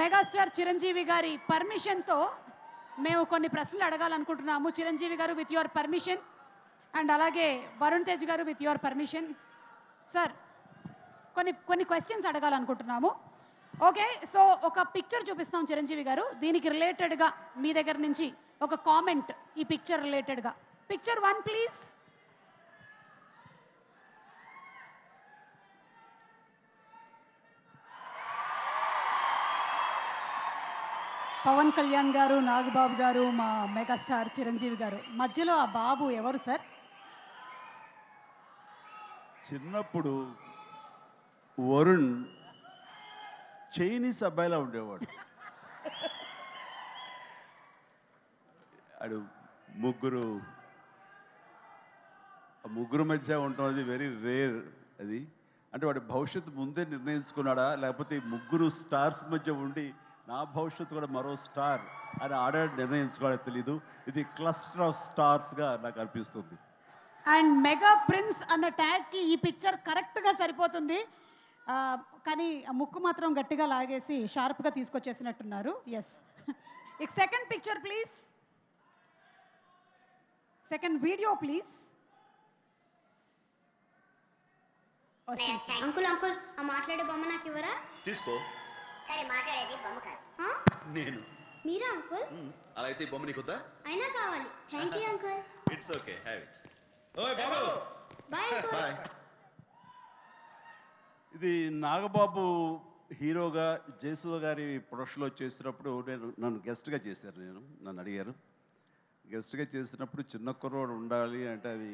Megastar Chiranjeevi గారి పర్మిషన్తో మేము కొన్ని ప్రశ్నలు అడగాలనుకుంటున్నాము. చిరంజీవి గారు విత్ యువర్ పర్మిషన్ అండ్ అలాగే వరుణ్ తేజ్ గారు విత్ యువర్ పర్మిషన్. సార్ కొన్ని క్వశ్చన్స్ అడగాలనుకుంటున్నాము. ఓకే, సో ఒక పిక్చర్ చూపిస్తాం చిరంజీవి గారు, దీనికి రిలేటెడ్గా మీ దగ్గర నుంచి ఒక కామెంట్ ఈ పిక్చర్ రిలేటెడ్గా. Picture 1 please. పవన్ కళ్యాణ్ గారు, నాగబాబు గారు, మా మెగాస్టార్ చిరంజీవి గారు, మధ్యలో ఆ బాబు ఎవరు సార్? చిన్నప్పుడు వరుణ్ చైనీస్ అబ్బాయిలా ఉండేవాడు. అడు ముగ్గురు మధ్య ఉండటం అది వెరీ రేర్. అది అంటే వాడి భవిష్యత్తు ముందే నిర్ణయించుకున్నాడా, లేకపోతే ఈ ముగ్గురు స్టార్స్ మధ్య ఉండి నా భవిష్యత్తు కూడా మరో స్టార్ అని ఆడాడు నిర్ణయించుకోవాలో తెలీదు. ఇది క్లస్టర్ ఆఫ్ స్టార్స్గా నాకు అనిపిస్తుంది. అండ్ మెగా ప్రిన్స్ అన్న ట్యాగ్కి ఈ పిక్చర్ కరెక్ట్గా సరిపోతుంది. కానీ ముక్కు మాత్రం గట్టిగా లాగేసి షార్ప్గా తీసుకొచ్చేసినట్టున్నారు. ఎస్, ఇక second picture please. Second video please. Uncle uncle ఆ మాట్లాడే బొమ్మ నాకు ఇవ్వరా? తీసుకో. సరే మాట్లాడేది బొమ్మ కాదు. నేను మీరా అంకుల్? అలా అయితే ఈ బొమ్మ నీకొద్దా? అయినా కావాలి. Thank you uncle. It's okay, have it. ఓయ్ బాబు, బాయ్ అంకుల్. బాయ్. ఇది నాగబాబు హీరోగా జయసుధ గారి ప్రొడక్షన్లో చేసినప్పుడు నన్ను గెస్ట్గా చేశారు. నన్ను అడిగారు. గెస్ట్గా చేసినప్పుడు చిన్న కుర్రోడు ఉండాలి అంటే అది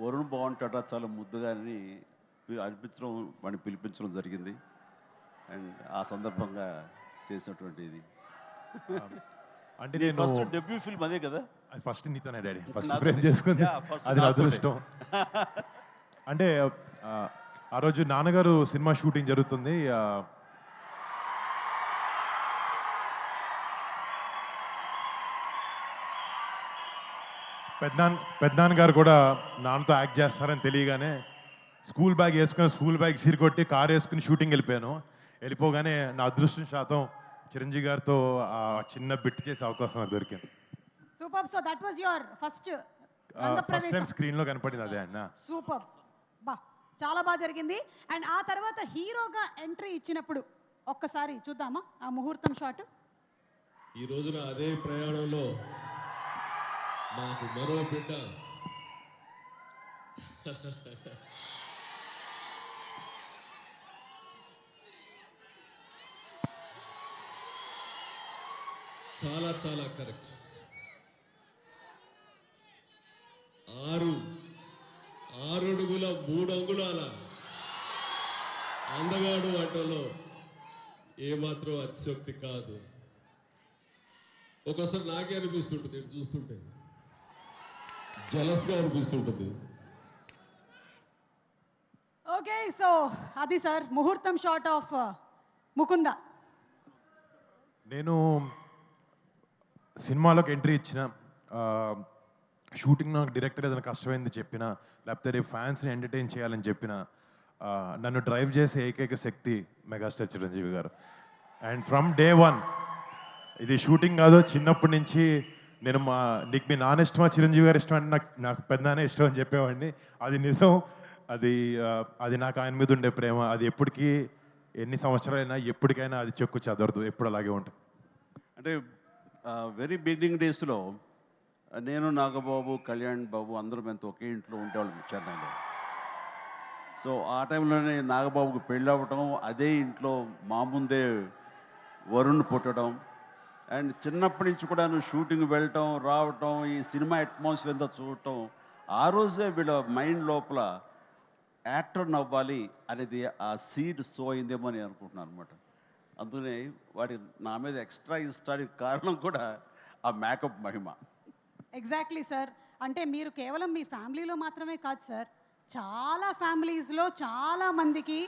వరుణ్ బాగుంటాడా, చాలా ముద్దుగా అని అనిపించడం, వాడిని పిలిపించడం జరిగింది. అండ్ ఆ సందర్భంగా చేసినటువంటి ఇది అంటే నేను ఫస్ట్ డెబ్యూ ఫిల్మ్ అదే కదా. అది ఫస్ట్ నీతోనే డాడీ, ఫస్ట్ ప్రేమ్ చేసుకుంది, అది నా అదృష్టం. అంటే ఆ రోజు నాన్నగారు సినిమా షూటింగ్ జరుగుతుంది. పెద్దనాన్న గారు కూడా నాన్నతో యాక్ట్ చేస్తారని తెలియగానే స్కూల్ బ్యాగ్ వేసుకుని, స్కూల్ బ్యాగ్ సిరికొట్టి కారు వేసుకుని షూటింగ్ వెళ్ళిపోయాను. వెళ్ళిపోగానే నా అదృష్టం శాతం చిరంజీవి గారితో చిన్న బిట్ చేసే అవకాశం నాకు దొరికింది. Super. So that was your first time స్క్రీన్లో కనపడింది అదే అన్న. సూపర్, బా చాలా బాగా జరిగింది. అండ్ ఆ తర్వాత హీరోగా ఎంట్రీ ఇచ్చినప్పుడు ఒక్కసారి చూద్దామా ఆ ముహూర్తం షాట్. ఈ రోజున అదే ప్రయాణంలో నాకు మరో బిడ్డ చాలా చాలా కరెక్ట్. 6 అడుగుల 3 అంగుళాల అందగాడు అంటలో ఏమాత్రం అతిశక్తి కాదు. ఒకసారి నాకే అనిపిస్తుంటుంది, నేను చూస్తుంటే జలస్గా అనిపిస్తుంటుంది. ఓకే, సో అది సార్ ముహూర్తం షాట్ ఆఫ్ ముకుంద. నేను సినిమాలోకి ఎంట్రీ ఇచ్చిన, షూటింగ్ నాకు డైరెక్టర్ ఏదైనా కష్టమైంది చెప్పిన, లేకపోతే రేపు ఫ్యాన్స్ని ఎంటర్టైన్ చేయాలని చెప్పిన, నన్ను డ్రైవ్ చేసే ఏకైక శక్తి మెగాస్టార్ చిరంజీవి గారు. అండ్ ఫ్రమ్ డే 1 ఇది షూటింగ్ కాదు, చిన్నప్పటి నుంచి నేను నీకు మీ నాన్న ఇష్టమా చిరంజీవి గారు ఇష్టం అంటే నాకు పెద్దనానే ఇష్టం అని చెప్పేవాడిని. అది నిజం. అది నాకు ఆయన మీద ఉండే ప్రేమ, అది ఎప్పటికీ ఎన్ని సంవత్సరాలైనా ఎప్పటికైనా అది చెక్కు చెదరదు, ఎప్పుడు అలాగే ఉంటుంది. అంటే వెరీ బిగినింగ్ డేస్లో నేను, నాగబాబు, కళ్యాణ్ బాబు అందరం ఎంత ఒకే ఇంట్లో ఉండేవాళ్ళం చెన్నైలో. సో ఆ టైంలోనే నాగబాబుకి పెళ్ళి అవ్వటం, అదే ఇంట్లో మా ముందే వరుణ్ పుట్టడం, అండ్ చిన్నప్పటి నుంచి కూడా షూటింగ్ వెళ్ళటం రావటం, ఈ సినిమా అట్మాస్ఫియర్ అంతా చూడటం, ఆ రోజే వీళ్ళ మైండ్ లోపల యాక్టర్ అవ్వాలి అనేది ఆ సీడ్ సో అయిందేమో అని అనుకుంటున్నాను అనమాట. అందుకనే వాడి నా మీద ఎక్స్ట్రా ఇష్టానికి కారణం కూడా ఆ మేకప్ మహిమ. Exactly sir. అంటే మీరు కేవలం మీ ఫ్యామిలీలో మాత్రమే కాదు సార్, చాలా ఫ్యామిలీస్లో చాలా మందికి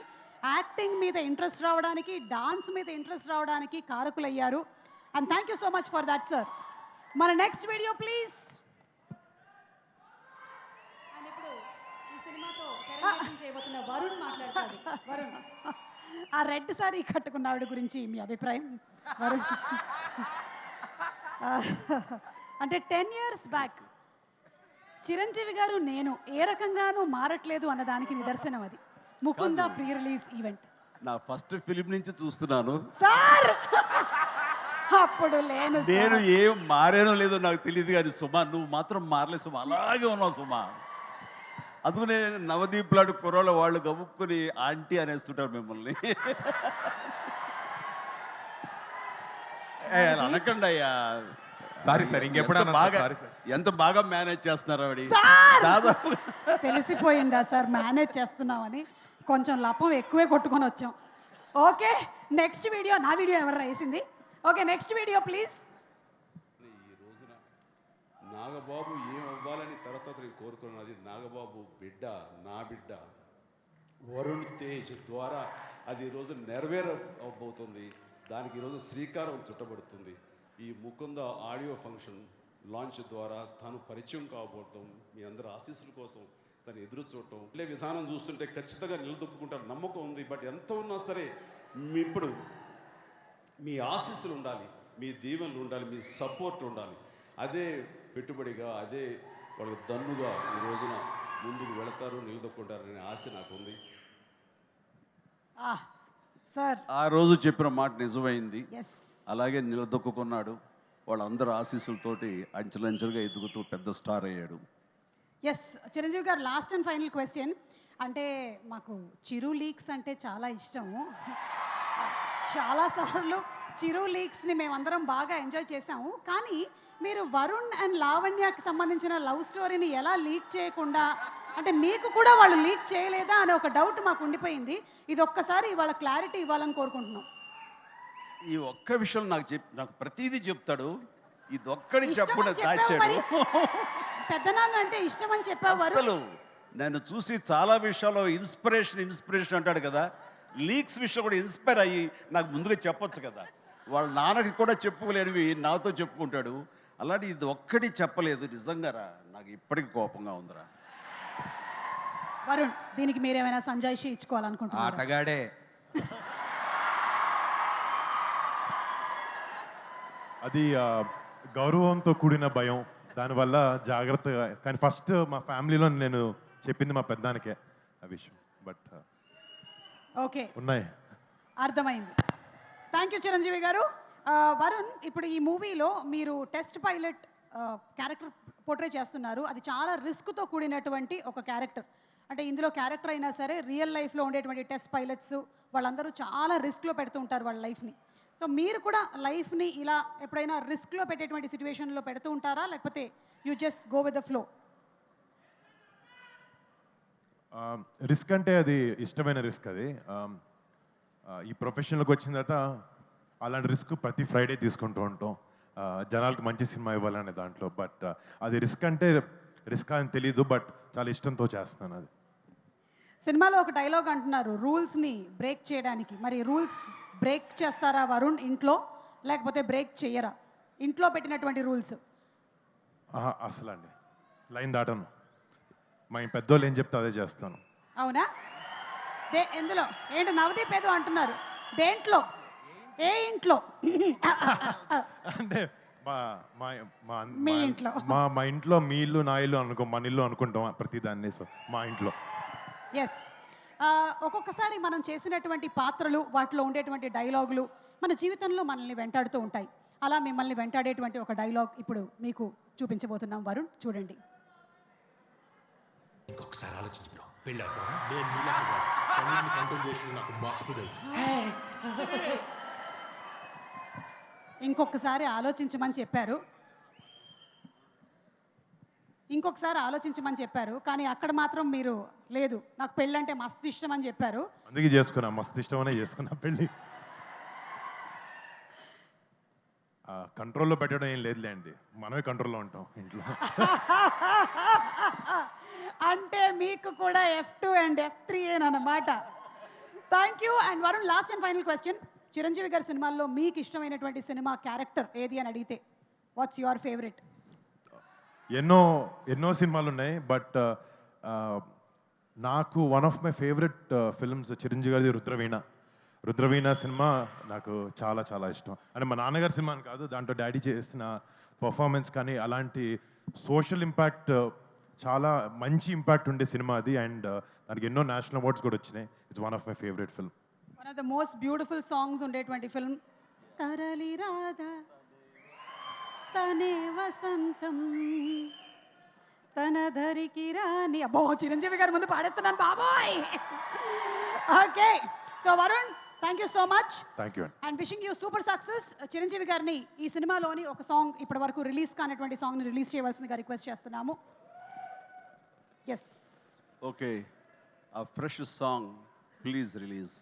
యాక్టింగ్ మీద ఇంట్రెస్ట్ రావడానికి, డాన్స్ మీద ఇంట్రెస్ట్ రావడానికి కారకులయ్యారు. And thank you so much for that sir. మన నెక్స్ట్ వీడియో ప్లీజ్. అండ్ ఇప్పుడు ఈ సినిమాతో చేయబోతున్న వరుణ్ మాట్లాడతాడు. వరుణ్ ఆ రెడ్ సారీ కట్టుకున్న ఆవిడ గురించి మీ అభిప్రాయం వరుణ్? అంటే 10 years బ్యాక్ చిరంజీవి గారు నేను ఏ రకంగానూ మారట్లేదు అన్నదానికి నిదర్శనం అది ముకుంద ప్రీ రిలీజ్ ఈవెంట్. నా ఫస్ట్ ఫిలిం నుంచి చూస్తున్నాను. సార్ అప్పుడు లేను నేను సార్. ఏం మారానో లేదో నాకు తెలియదు కానీ సుమా నువ్వు మాత్రం మారలేదు సుమా, అలాగే ఉన్నావు సుమా. అందుకనే నవదీప్ లాంటి కుర్రోళ్ళ వాళ్ళు గబుక్కుని ఆంటీ అనేస్తుంటారు మిమ్మల్ని. అలా అనకండి అయ్యా. సారీ సార్, ఇంకెప్పుడు ఎంత అనను బాగా సార్. Sorry sir. ఎంత బాగా మేనేజ్ చేస్తున్నారు ఆవిడ. సార్! దాదాపు తెలిసిపోయిందా సార్ మేనేజ్ చేస్తున్నామని? కొంచెం లపం ఎక్కువే కొట్టుకొని వచ్చాం. ఓకే నెక్స్ట్ వీడియో, నా వీడియో ఎవరు వేసింది? Okay next video please. ఈ రోజున నాగబాబు ఏం అవ్వాలని తర్వాత నేను కోరుకున్నది, నాగబాబు బిడ్డ, నా బిడ్డ వరుణ్ తేజ్ ద్వారా అది ఈరోజు నెరవేరబోతుంది. దానికి ఈరోజు శ్రీకారం చుట్టబడుతుంది. ఈ ముకుంద ఆడియో ఫంక్షన్ లాంచ్ ద్వారా తను పరిచయం కాబోతాం. మీ అందరి ఆశీస్సుల కోసం తను ఎదురు చూడటం ఇదే విధానం చూస్తుంటే ఖచ్చితంగా నిలదొక్కుంటారు నమ్మకం ఉంది. బట్ ఎంత ఉన్నా సరే ఇప్పుడు మీ ఆశీస్సులు ఉండాలి, మీ దీవెనలు ఉండాలి, మీ సపోర్ట్ ఉండాలి. అదే పెట్టుబడిగా, అదే వాళ్ళకి దన్నుగా ఈ రోజున ముందుకు వెళతారు, నిలదొక్కుంటారనే ఆశ నాకు ఉంది. సార్ ఆ రోజు చెప్పిన మాట నిజమైంది. ఎస్ అలాగే నిలదొక్కున్నాడు. వాళ్ళందరూ ఆశీస్సులతోటి అంచెలంచెలుగా ఎదుగుతూ పెద్ద స్టార్ అయ్యాడు. ఎస్ చిరంజీవి గారు లాస్ట్ అండ్ ఫైనల్ క్వశ్చన్. అంటే మాకు చిరు లీక్స్ అంటే చాలా ఇష్టము. చాలాసార్లు చిరు లీక్స్ని మేమందరం బాగా ఎంజాయ్ చేసాము. కానీ మీరు వరుణ్ అండ్ లావణ్యకి సంబంధించిన లవ్ స్టోరీని ఎలా లీక్ చేయకుండా, అంటే మీకు కూడా వాళ్ళు లీక్ చేయలేదా అనే ఒక డౌట్ మాకు ఉండిపోయింది. ఇది ఒక్కసారి వాళ్ళ క్లారిటీ ఇవ్వాలని కోరుకుంటున్నాం. ఈ ఒక్క విషయం నాకు ప్రతిదీ చెప్తాడు. ఇది ఒక్కడి ఇష్టమని చెప్పకుండా చెప్పావు మరి. దాచాడు. పెద్దనాన్న అంటే ఇష్టం అని చెప్పావు వరుణ్. అసలు నేను చూసి చాలా విషయాల్లో ఇన్స్పిరేషన్ అంటాడు కదా, లీక్స్ విషయం కూడా ఇన్స్పైర్ అయ్యి నాకు ముందుగా చెప్పొచ్చు కదా. వాళ్ళ నాన్నకి కూడా చెప్పుకోలేనివి నాతో చెప్పుకుంటాడు. అలాంటి ఇది ఒక్కటి చెప్పలేదు. నిజంగా రా, నాకు ఇప్పటికి కోపంగా ఉందిరా. వరుణ్ దీనికి మీరేమైనా సంజాయిషి ఇచ్చుకోవాలనుకుంటున్నారు? ఆటగాడే. అది గౌరవంతో కూడిన భయం, దానివల్ల జాగ్రత్తగా. కానీ ఫస్ట్ మా ఫ్యామిలీలో నేను చెప్పింది మా పెద్దానికే ఆ విషయం. బట్ ఓకే ఉన్నాయి. అర్థమైంది. థ్యాంక్ యూ చిరంజీవి గారు. వరుణ్ ఇప్పుడు ఈ మూవీలో మీరు టెస్ట్ పైలట్ క్యారెక్టర్ పోర్ట్రే చేస్తున్నారు. అది చాలా రిస్క్తో కూడినటువంటి ఒక క్యారెక్టర్. అంటే ఇందులో క్యారెక్టర్ అయినా సరే రియల్ లైఫ్లో ఉండేటువంటి టెస్ట్ పైలట్స్ వాళ్ళందరూ చాలా రిస్క్లో పెడుతూ ఉంటారు వాళ్ళ లైఫ్ని. సో మీరు కూడా లైఫ్ని ఇలా ఎప్పుడైనా రిస్క్లో పెట్టేటువంటి సిచ్యువేషన్లో పెడుతూ ఉంటారా, లేకపోతే you just go with the flow? Risk అంటే అది ఇష్టమైన రిస్క్. అది ఈ ప్రొఫెషన్లోకి వచ్చిన తర్వాత అలాంటి రిస్క్ ప్రతి ఫ్రైడే తీసుకుంటూ ఉంటాం, జనాలకు మంచి సినిమా ఇవ్వాలనే దాంట్లో. బట్ అది రిస్క్ అంటే రిస్క్ అని తెలీదు, బట్ చాలా ఇష్టంతో చేస్తాను అది. సినిమాలో ఒక డైలాగ్ అంటున్నారు రూల్స్ని బ్రేక్ చేయడానికి. మరి రూల్స్ బ్రేక్ చేస్తారా వరుణ్ ఇంట్లో, లేకపోతే బ్రేక్ చేయరా? ఇంట్లో పెట్టినటువంటి రూల్స్ అసలు అండి లైన్ దాటను. మా పెద్దోళ్ళు ఏం చెప్తే అదే చేస్తాను. అవునా? ఎందులో ఏంటి నవదీప్ ఏదో అంటున్నారు, దేంట్లో, ఏ ఇంట్లో? అంటే మా మా మా మీ ఇంట్లో. మా ఇంట్లో మీ ఇల్లు నా ఇల్లు అనుకో, మన ఇల్లు అనుకుంటాం ప్రతిదాన్ని. సో మా ఇంట్లో. ఎస్. ఒక్కొక్కసారి మనం చేసినటువంటి పాత్రలు, వాటిలో ఉండేటువంటి డైలాగులు మన జీవితంలో మనల్ని వెంటాడుతూ ఉంటాయి. అలా మిమ్మల్ని వెంటాడేటువంటి ఒక డైలాగ్ ఇప్పుడు మీకు చూపించబోతున్నాం వరుణ్, చూడండి. ఇంకొకసారి ఆలోచించు బ్రో, పెళ్ళి అవసరమా? నేను నీలాగా కాదు. పనులను కంట్రోల్ చేసి నాకు మస్తు తెలుసు. ఇంకొకసారి ఆలోచించమని చెప్పారు, ఇంకొకసారి ఆలోచించమని చెప్పారు. కానీ అక్కడ మాత్రం మీరు లేదు, నాకు పెళ్ళంటే మస్తు ఇష్టం అని చెప్పారు. అందుకే చేసుకున్నా, మస్తు ఇష్టమనే చేసుకున్నా పెళ్ళి. కంట్రోల్లో పెట్టడం ఏం లేదులే అండి, మనమే కంట్రోల్లో ఉంటాం ఇంట్లో. అంటే మీకు కూడా F2 అండ్ F3 అన్నమాట. Thank you. And Varun last and final question. Chiranjeevi గారి సినిమాల్లో మీకు ఇష్టమైనటువంటి సినిమా క్యారెక్టర్ ఏది అని అడిగితే వాట్స్ యువర్ ఫేవరెట్? ఎన్నో సినిమాలు ఉన్నాయి, బట్ నాకు one of my favourite films Chiranjeevi గారి రుద్రవీణ. రుద్రవీణ సినిమా నాకు చాలా చాలా ఇష్టం. అంటే మా నాన్నగారి సినిమా అని కాదు, దాంట్లో డాడీ చేసిన పర్ఫార్మెన్స్ కానీ అలాంటి సోషల్ ఇంపాక్ట్, చాలా మంచి ఇంపాక్ట్ ఉండే సినిమా అది. అండ్ దానికి ఎన్నో నేషనల్ అవార్డ్స్ కూడా వచ్చినాయి. It's one of my favourite film. One of the most beautiful songs ఉండేటువంటి ఫిల్మ్ తరలి రాధా తనే వసంతం తన ధరికి రాని. అబ్బో, చిరంజీవి గారి ముందు పాడేస్తున్నాను బాబోయ్. Okay, so Varun, thank you so much thank you అండి. And wishing you super success. Chiranjeevi గారిని ఈ సినిమాలోని ఒక సాంగ్ ఇప్పటి వరకు రిలీజ్ కానటువంటి సాంగ్ని రిలీజ్ చేయవలసిందిగా రిక్వెస్ట్ చేస్తున్నాము. ఎస్, ఓకే, ఆ ఫ్రెష్ సాంగ్ ప్లీజ్ రిలీజ్.